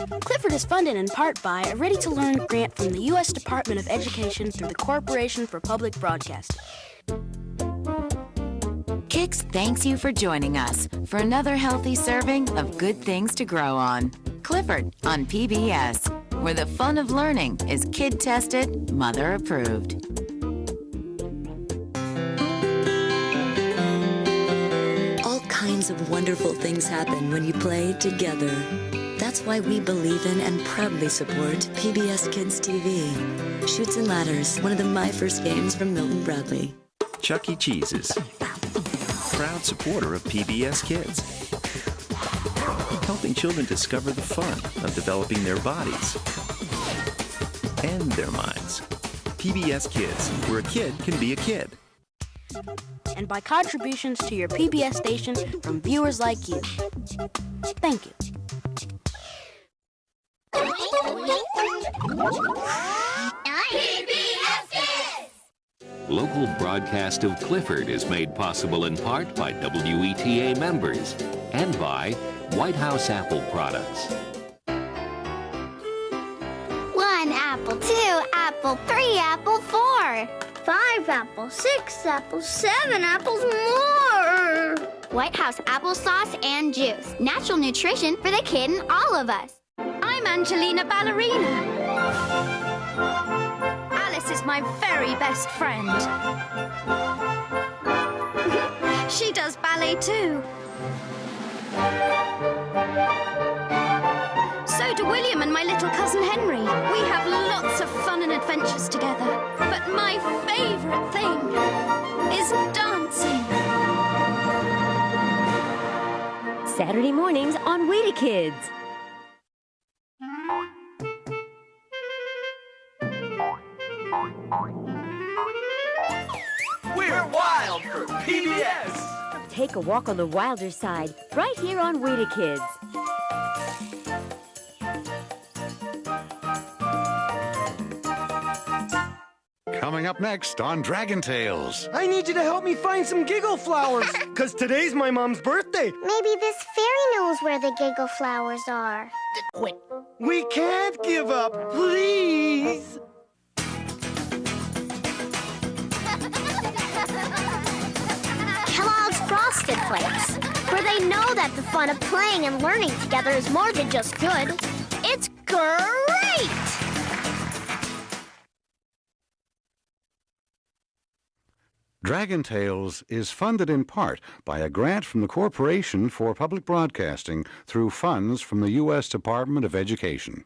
Clifford is funded in part by a ready-to-learn grant from the U.S. Department of Education through the Corporation for Public Broadcasting. Kix thanks you for joining us for another healthy serving of good things to grow on. Clifford on PBS, where the fun of learning is kid-tested, mother-approved. All kinds of wonderful things happen when you play together. That's why we believe in and proudly support PBS Kids TV. Chutes and Ladders, one of the My First games from Milton Bradley. Chuck E. Cheese's, proud supporter of PBS Kids, helping children discover the fun of developing their bodies and their minds. PBS Kids, where a kid can be a kid. And by contributions to your PBS station from viewers like you. Thank you. Local broadcast of Clifford is made possible in part by WETA members and by White House Apple products. 1 apple, 2 apple, 3 apple, 4. 5 apples, 6 apples, 7 apples more. White House applesauce and juice. Natural nutrition for the kid and all of us. I'm Angelina Ballerina. Alice is my very best friend. She does ballet too. So do William and my little cousin Henry. We have lots of fun and adventures together. But my favorite thing is dancing. Saturday mornings on WETA Kids. We're wild for PBS! Take a walk on the wilder side, right here on WETA Kids. Coming up next on Dragon Tales. I need you to help me find some giggle flowers, because today's my mom's birthday. Maybe this fairy knows where the giggle flowers are. Quit. We can't give up, please. Kellogg's Frosted Flakes, where they know that the fun of playing and learning together is more than just good. It's great! Dragon Tales is funded in part by a grant from the Corporation for Public Broadcasting through funds from the U.S. Department of Education.